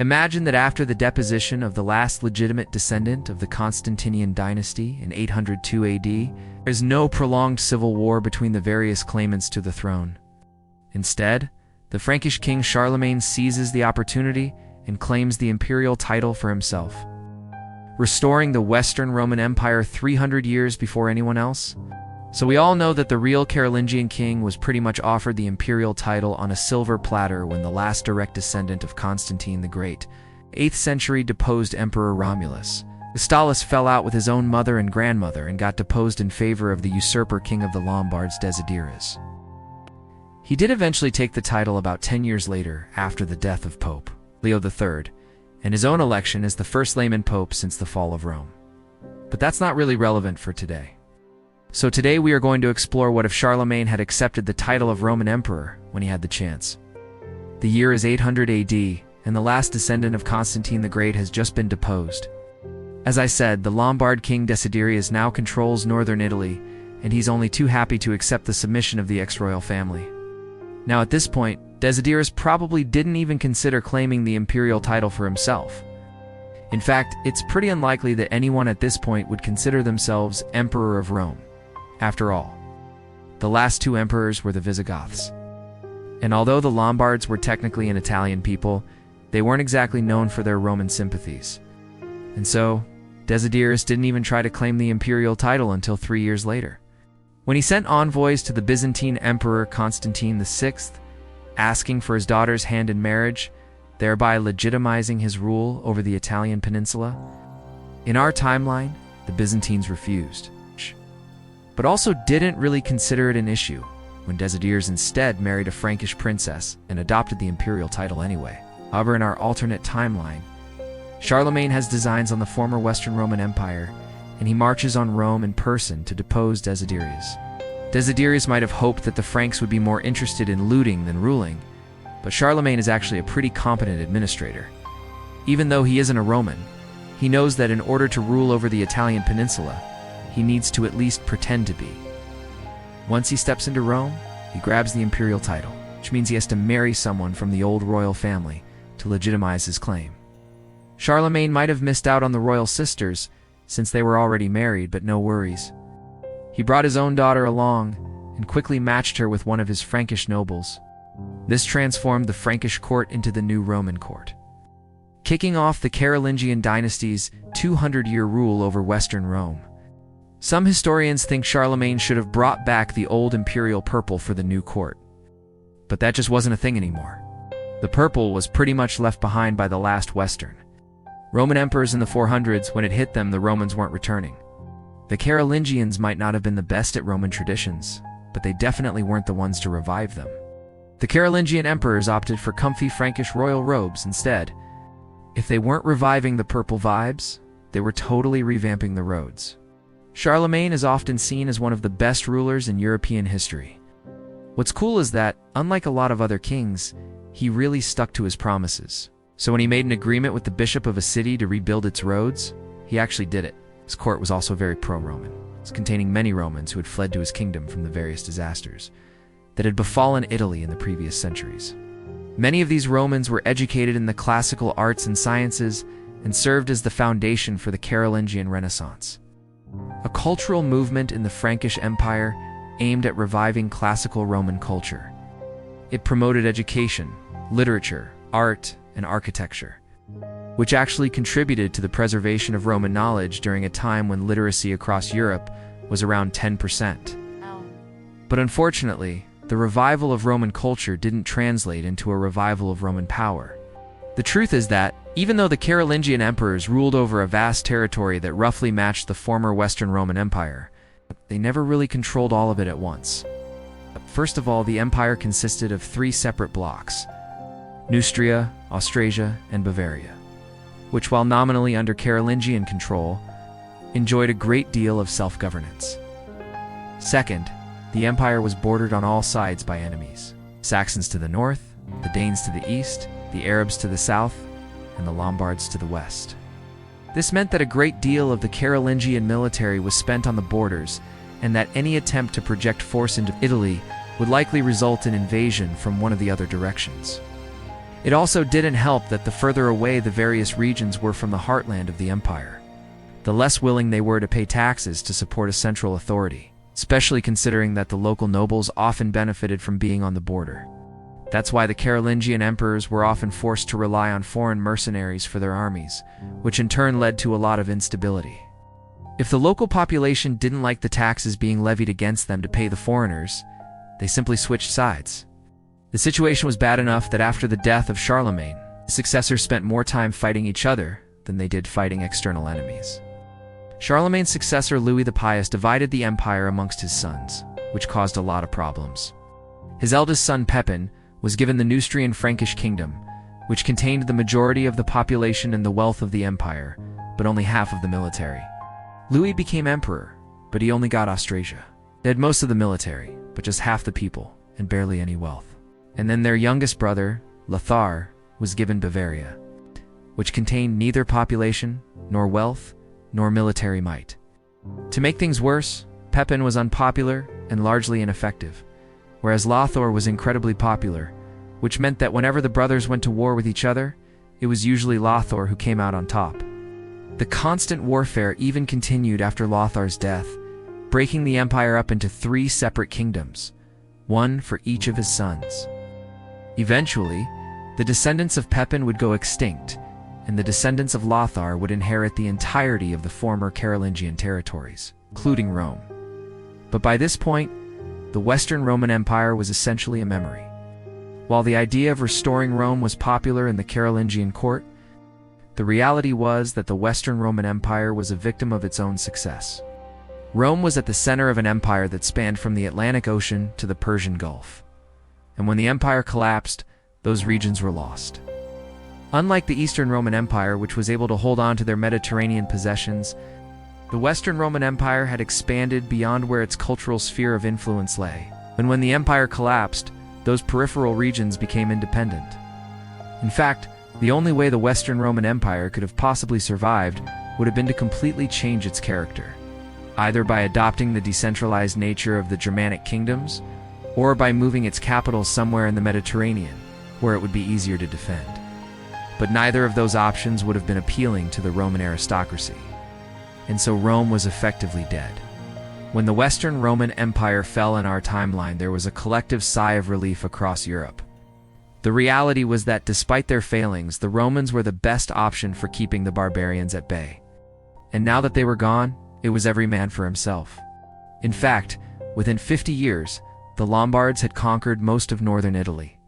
Imagine that after the deposition of the last legitimate descendant of the Constantinian dynasty in 802 AD, there is no prolonged civil war between the various claimants to the throne. Instead, the Frankish king Charlemagne seizes the opportunity and claims the imperial title for himself, restoring the Western Roman Empire 300 years before anyone else. So we all know that the real Carolingian king was pretty much offered the imperial title on a silver platter when the last direct descendant of Constantine the Great, 8th century deposed Emperor Romulus, Augustulus, fell out with his own mother and grandmother and got deposed in favor of the usurper king of the Lombards, Desiderius. He did eventually take the title about 10 years later after the death of Pope Leo III, and his own election as the first layman pope since the fall of Rome. But that's not really relevant for today. So today we are going to explore what if Charlemagne had accepted the title of Roman Emperor when he had the chance. The year is 800 AD, and the last descendant of Constantine the Great has just been deposed. As I said, the Lombard king Desiderius now controls northern Italy, and he's only too happy to accept the submission of the ex-royal family. Now at this point, Desiderius probably didn't even consider claiming the imperial title for himself. In fact, it's pretty unlikely that anyone at this point would consider themselves Emperor of Rome. After all, the last two emperors were the Visigoths. And although the Lombards were technically an Italian people, they weren't exactly known for their Roman sympathies. And so, Desiderius didn't even try to claim the imperial title until 3 years later, when he sent envoys to the Byzantine Emperor Constantine VI, asking for his daughter's hand in marriage, thereby legitimizing his rule over the Italian peninsula. In our timeline, the Byzantines refused, but also didn't really consider it an issue when Desiderius instead married a Frankish princess and adopted the imperial title anyway. However, in our alternate timeline, Charlemagne has designs on the former Western Roman Empire, and he marches on Rome in person to depose Desiderius. Desiderius might have hoped that the Franks would be more interested in looting than ruling, but Charlemagne is actually a pretty competent administrator. Even though he isn't a Roman, he knows that in order to rule over the Italian peninsula, he needs to at least pretend to be. Once he steps into Rome, he grabs the imperial title, which means he has to marry someone from the old royal family to legitimize his claim. Charlemagne might have missed out on the royal sisters, since they were already married, but no worries. He brought his own daughter along and quickly matched her with one of his Frankish nobles. This transformed the Frankish court into the new Roman court, kicking off the Carolingian dynasty's 200-year rule over Western Rome. Some historians think Charlemagne should have brought back the old imperial purple for the new court. But that just wasn't a thing anymore. The purple was pretty much left behind by the last Western Roman emperors in the 400s. When it hit them, the Romans weren't returning. The Carolingians might not have been the best at Roman traditions, but they definitely weren't the ones to revive them. The Carolingian emperors opted for comfy Frankish royal robes instead. If they weren't reviving the purple vibes, they were totally revamping the roads. Charlemagne is often seen as one of the best rulers in European history. What's cool is that, unlike a lot of other kings, he really stuck to his promises. So when he made an agreement with the bishop of a city to rebuild its roads, he actually did it. His court was also very pro-Roman, containing many Romans who had fled to his kingdom from the various disasters that had befallen Italy in the previous centuries. Many of these Romans were educated in the classical arts and sciences and served as the foundation for the Carolingian Renaissance, a cultural movement in the Frankish Empire aimed at reviving classical Roman culture. It promoted education, literature, art, and architecture, which actually contributed to the preservation of Roman knowledge during a time when literacy across Europe was around 10%. But unfortunately, the revival of Roman culture didn't translate into a revival of Roman power. The truth is that, even though the Carolingian emperors ruled over a vast territory that roughly matched the former Western Roman Empire, they never really controlled all of it at once. First of all, the empire consisted of 3 separate blocks: Neustria, Austrasia, and Bavaria, which, while nominally under Carolingian control, enjoyed a great deal of self-governance. Second, the empire was bordered on all sides by enemies: Saxons to the north, the Danes to the east, the Arabs to the south, and the Lombards to the west. This meant that a great deal of the Carolingian military was spent on the borders, and that any attempt to project force into Italy would likely result in invasion from one of the other directions. It also didn't help that the further away the various regions were from the heartland of the empire, the less willing they were to pay taxes to support a central authority, especially considering that the local nobles often benefited from being on the border. That's why the Carolingian emperors were often forced to rely on foreign mercenaries for their armies, which in turn led to a lot of instability. If the local population didn't like the taxes being levied against them to pay the foreigners, they simply switched sides. The situation was bad enough that after the death of Charlemagne, his successors spent more time fighting each other than they did fighting external enemies. Charlemagne's successor Louis the Pious divided the empire amongst his sons, which caused a lot of problems. His eldest son Pepin was given the Neustrian Frankish kingdom, which contained the majority of the population and the wealth of the empire, but only half of the military. Louis became emperor, but he only got Austrasia. They had most of the military, but just half the people, and barely any wealth. And then their youngest brother, Lothar, was given Bavaria, which contained neither population, nor wealth, nor military might. To make things worse, Pepin was unpopular and largely ineffective, whereas Lothar was incredibly popular, which meant that whenever the brothers went to war with each other, it was usually Lothar who came out on top. The constant warfare even continued after Lothar's death, breaking the empire up into 3 separate kingdoms, one for each of his sons. Eventually, the descendants of Pepin would go extinct, and the descendants of Lothar would inherit the entirety of the former Carolingian territories, including Rome. But by this point, the Western Roman Empire was essentially a memory. While the idea of restoring Rome was popular in the Carolingian court, the reality was that the Western Roman Empire was a victim of its own success. Rome was at the center of an empire that spanned from the Atlantic Ocean to the Persian Gulf. And when the empire collapsed, those regions were lost. Unlike the Eastern Roman Empire, which was able to hold on to their Mediterranean possessions, the Western Roman Empire had expanded beyond where its cultural sphere of influence lay. And when the empire collapsed, those peripheral regions became independent. In fact, the only way the Western Roman Empire could have possibly survived would have been to completely change its character, either by adopting the decentralized nature of the Germanic kingdoms, or by moving its capital somewhere in the Mediterranean, where it would be easier to defend. But neither of those options would have been appealing to the Roman aristocracy, and so Rome was effectively dead. When the Western Roman Empire fell in our timeline, there was a collective sigh of relief across Europe. The reality was that despite their failings, the Romans were the best option for keeping the barbarians at bay. And now that they were gone, it was every man for himself. In fact, within 50 years, the Lombards had conquered most of northern Italy.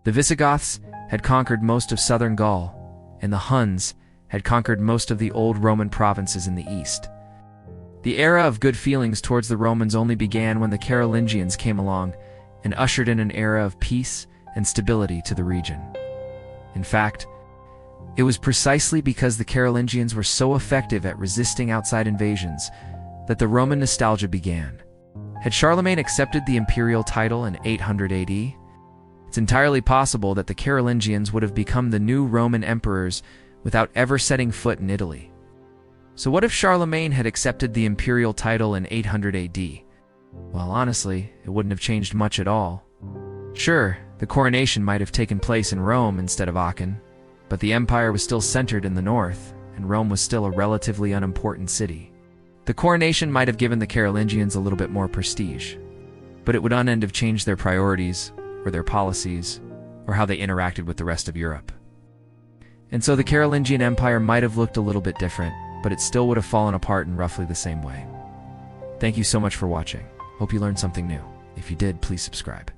The Visigoths had conquered most of southern Gaul, and the Huns had conquered most of the old Roman provinces in the east. The era of good feelings towards the Romans only began when the Carolingians came along and ushered in an era of peace and stability to the region. In fact, it was precisely because the Carolingians were so effective at resisting outside invasions that the Roman nostalgia began. Had Charlemagne accepted the imperial title in 800 AD, it's entirely possible that the Carolingians would have become the new Roman emperors without ever setting foot in Italy. So what if Charlemagne had accepted the imperial title in 800 AD? Well, honestly, it wouldn't have changed much at all. Sure, the coronation might have taken place in Rome instead of Aachen, but the empire was still centered in the north, and Rome was still a relatively unimportant city. The coronation might have given the Carolingians a little bit more prestige, but it would not have changed their priorities, or their policies, or how they interacted with the rest of Europe. And so the Carolingian Empire might have looked a little bit different, but it still would have fallen apart in roughly the same way. Thank you so much for watching. Hope you learned something new. If you did, please subscribe.